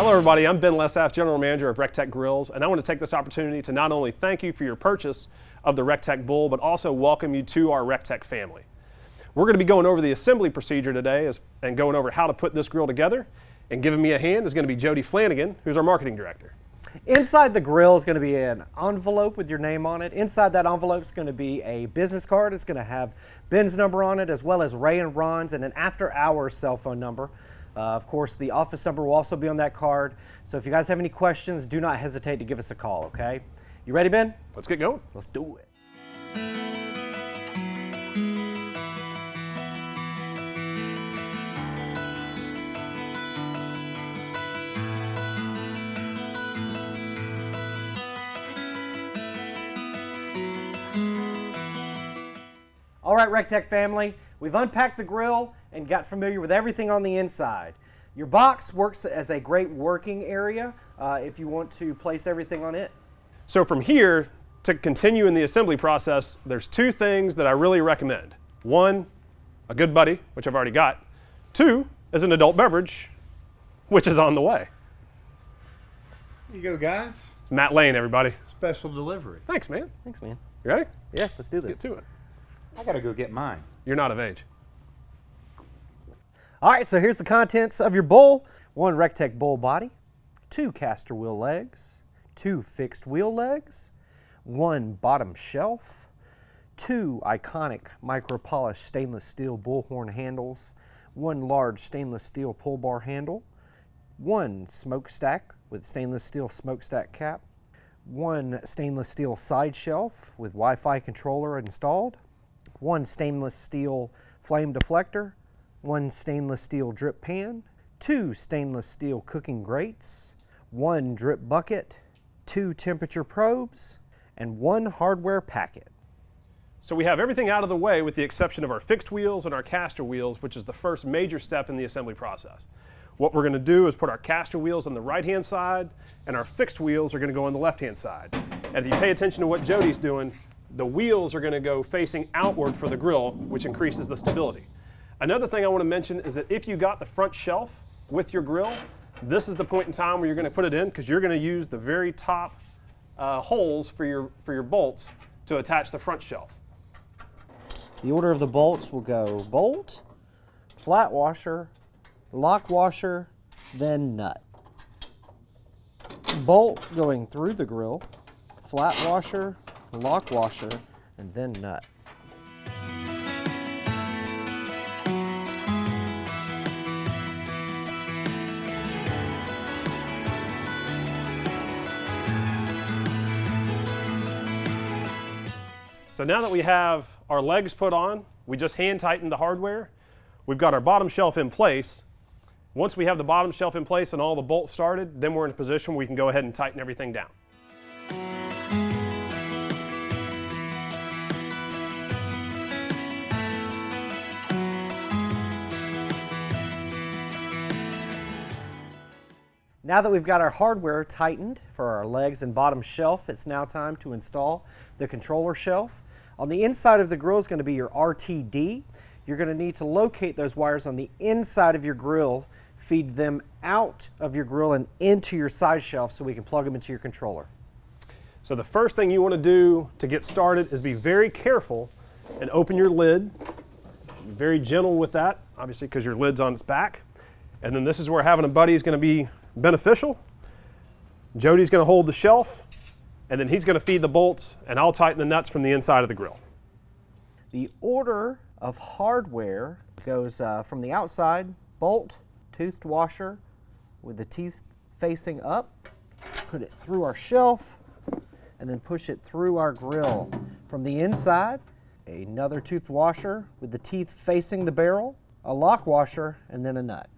Hello everybody, I'm Ben Lessaff, General Manager of REC TEC Grills, and I want to take this opportunity to not only thank you for your purchase of the REC TEC Bull, but also welcome you to our REC TEC family. We're going to be going over the assembly procedure today and going over how to put this grill together, and giving me a hand is going to be Jody Flanagan, who's our Marketing Director. Inside the grill is going to be an envelope with your name on it. Inside that envelope is going to be a business card. It's going to have Ben's number on it, as well as Ray and Ron's, and an after-hours cell phone number. Of course, the office number will also be on that card. So if you guys have any questions, do not hesitate to give us a call, okay? You ready, Ben? Let's get going. Let's do it. All right, REC TEC family, we've unpacked the grill and got familiar with everything on the inside. Your box works as a great working area if you want to place everything on it. So from here, to continue in the assembly process, there's two things that I really recommend. One, a good buddy, which I've already got. Two, is an adult beverage, which is on the way. Here you go, guys. It's Matt Lane, everybody. Special delivery. Thanks, man. Thanks, man. You ready? Yeah, let's do this. Get to it. I gotta go get mine. You're not of age. All right, so here's the contents of your bowl. 1 REC TEC bowl body, 2 caster wheel legs, 2 fixed wheel legs, 1 bottom shelf, 2 iconic micro-polished stainless steel bullhorn handles, 1 large stainless steel pull bar handle, 1 smokestack with stainless steel smokestack cap, 1 stainless steel side shelf with Wi-Fi controller installed, 1 stainless steel flame deflector, 1 stainless steel drip pan, 2 stainless steel cooking grates, 1 drip bucket, 2 temperature probes, and 1 hardware packet. So we have everything out of the way with the exception of our fixed wheels and our caster wheels, which is the first major step in the assembly process. What we're going to do is put our caster wheels on the right-hand side, and our fixed wheels are going to go on the left-hand side. And if you pay attention to what Jody's doing, the wheels are going to go facing outward for the grill, which increases the stability. Another thing I want to mention is that if you got the front shelf with your grill, this is the point in time where you're going to put it in, because you're going to use the very top holes for your bolts to attach the front shelf. The order of the bolts will go bolt, flat washer, lock washer, then nut. Bolt going through the grill, flat washer, lock washer, and then nut. So now that we have our legs put on, we just hand tightened the hardware. We've got our bottom shelf in place. Once we have the bottom shelf in place and all the bolts started, then we're in a position where we can go ahead and tighten everything down. Now that we've got our hardware tightened for our legs and bottom shelf, it's now time to install the controller shelf. On the inside of the grill is going to be your RTD. You're going to need to locate those wires on the inside of your grill, feed them out of your grill and into your side shelf so we can plug them into your controller. So the first thing you want to do to get started is be very careful and open your lid. Be very gentle with that, obviously, because your lid's on its back. And then this is where having a buddy is going to be beneficial. Jody's going to hold the shelf, and then he's going to feed the bolts, and I'll tighten the nuts from the inside of the grill. The order of hardware goes from the outside, bolt, toothed washer with the teeth facing up, put it through our shelf, and then push it through our grill. From the inside, another toothed washer with the teeth facing the barrel, a lock washer, and then a nut.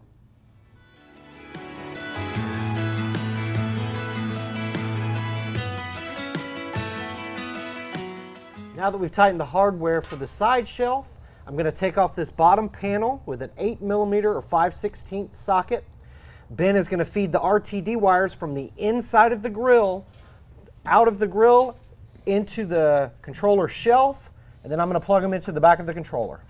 Now that we've tightened the hardware for the side shelf, I'm going to take off this bottom panel with an 8mm or 5/16 socket. Ben is going to feed the RTD wires from the inside of the grill, out of the grill, into the controller shelf, and then I'm going to plug them into the back of the controller.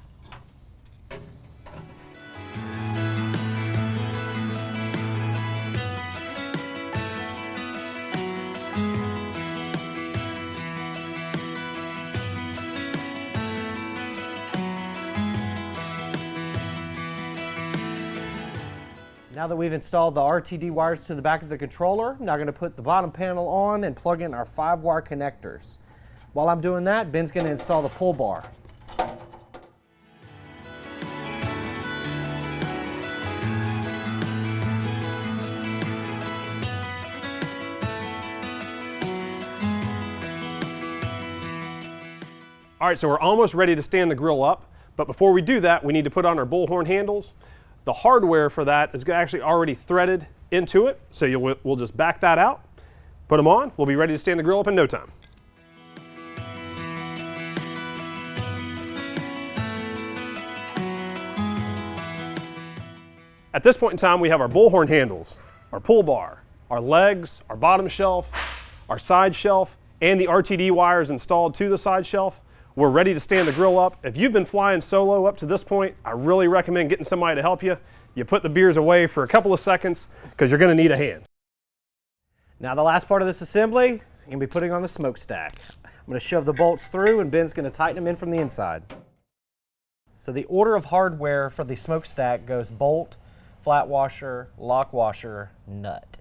Now that we've installed the RTD wires to the back of the controller, I'm now going to put the bottom panel on and plug in our 5-wire connectors. While I'm doing that, Ben's going to install the pull bar. All right, so we're almost ready to stand the grill up, but before we do that, we need to put on our bullhorn handles. The hardware for that is actually already threaded into it, so we'll just back that out, put them on, we'll be ready to stand the grill up in no time. At this point in time, we have our bullhorn handles, our pull bar, our legs, our bottom shelf, our side shelf, and the RTD wires installed to the side shelf. We're ready to stand the grill up. If you've been flying solo up to this point, I really recommend getting somebody to help you. You put the beers away for a couple of seconds because you're going to need a hand. Now the last part of this assembly, I'm going to be putting on the smokestack. I'm going to shove the bolts through and Ben's going to tighten them in from the inside. So the order of hardware for the smokestack goes bolt, flat washer, lock washer, nut.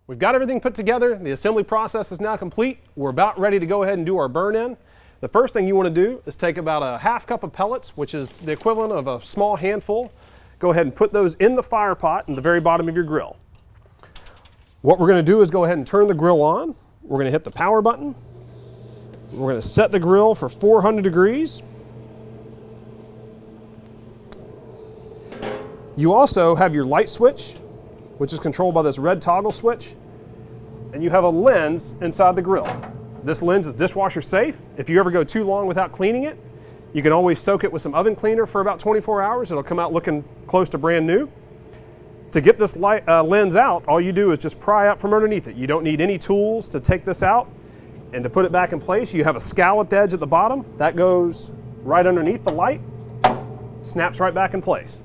We've got everything put together. The assembly process is now complete. We're about ready to go ahead and do our burn-in. The first thing you want to do is take about a half cup of pellets, which is the equivalent of a small handful. Go ahead and put those in the fire pot in the very bottom of your grill. What we're going to do is go ahead and turn the grill on. We're going to hit the power button. We're going to set the grill for 400 degrees. You also have your light switch, which is controlled by this red toggle switch, and you have a lens inside the grill. This lens is dishwasher safe. If you ever go too long without cleaning it, you can always soak it with some oven cleaner for about 24 hours. It'll come out looking close to brand new. To get this lens out, all you do is just pry up from underneath it. You don't need any tools to take this out. And to put it back in place, you have a scalloped edge at the bottom. That goes right underneath the light, snaps right back in place.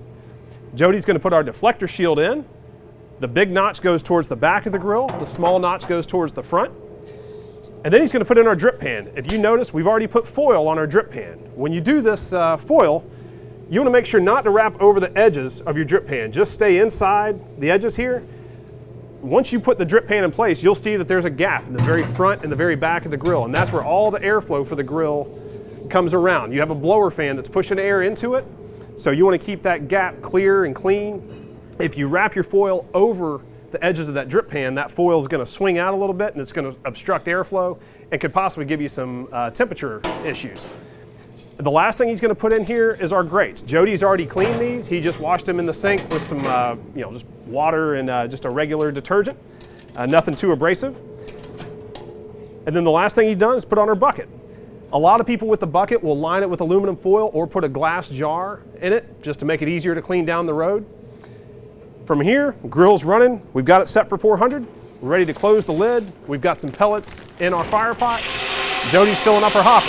Jody's going to put our deflector shield in. The big notch goes towards the back of the grill. The small notch goes towards the front. And then he's going to put in our drip pan. If you notice, we've already put foil on our drip pan. When you do this foil, you want to make sure not to wrap over the edges of your drip pan. Just stay inside the edges here. Once you put the drip pan in place, you'll see that there's a gap in the very front and the very back of the grill, and that's where all the airflow for the grill comes around. You have a blower fan that's pushing air into it, so you want to keep that gap clear and clean. If you wrap your foil over the edges of that drip pan, that foil is going to swing out a little bit and it's going to obstruct airflow and could possibly give you some temperature issues. The last thing he's going to put in here is our grates. Jody's already cleaned these. He just washed them in the sink with some just water and just a regular detergent. Nothing too abrasive. And then the last thing he's done is put on our bucket. A lot of people with the bucket will line it with aluminum foil or put a glass jar in it just to make it easier to clean down the road. From here, grill's running. We've got it set for 400. We're ready to close the lid. We've got some pellets in our fire pot. Jody's filling up her hopper.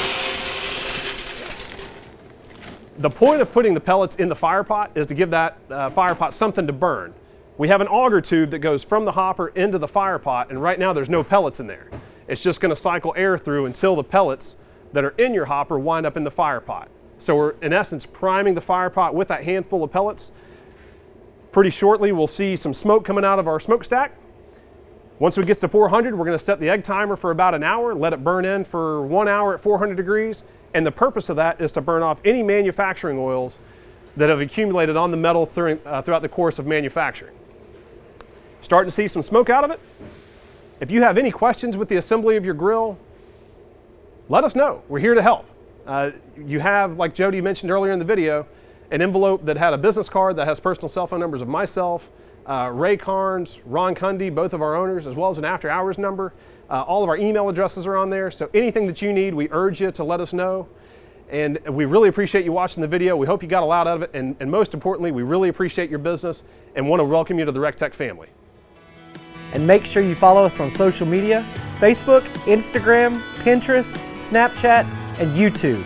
The point of putting the pellets in the fire pot is to give that fire pot something to burn. We have an auger tube that goes from the hopper into the fire pot, and right now there's no pellets in there. It's just going to cycle air through until the pellets that are in your hopper wind up in the fire pot. So we're in essence priming the fire pot with that handful of pellets. Pretty shortly we'll see some smoke coming out of our smokestack. Once it gets to 400, we're going to set the egg timer for about an hour, let it burn in for 1 hour at 400 degrees, and the purpose of that is to burn off any manufacturing oils that have accumulated on the metal throughout the course of manufacturing. Starting to see some smoke out of it. If you have any questions with the assembly of your grill, let us know. We're here to help. You have, like Jody mentioned earlier in the video, an envelope that had a business card that has personal cell phone numbers of myself, Ray Carnes, Ron Cundy, both of our owners, as well as an after hours number. All of our email addresses are on there, so anything that you need, we urge you to let us know. And we really appreciate you watching the video. We hope you got a lot out of it, and most importantly, we really appreciate your business and want to welcome you to the REC TEC family. And make sure you follow us on social media: Facebook, Instagram, Pinterest, Snapchat, and YouTube.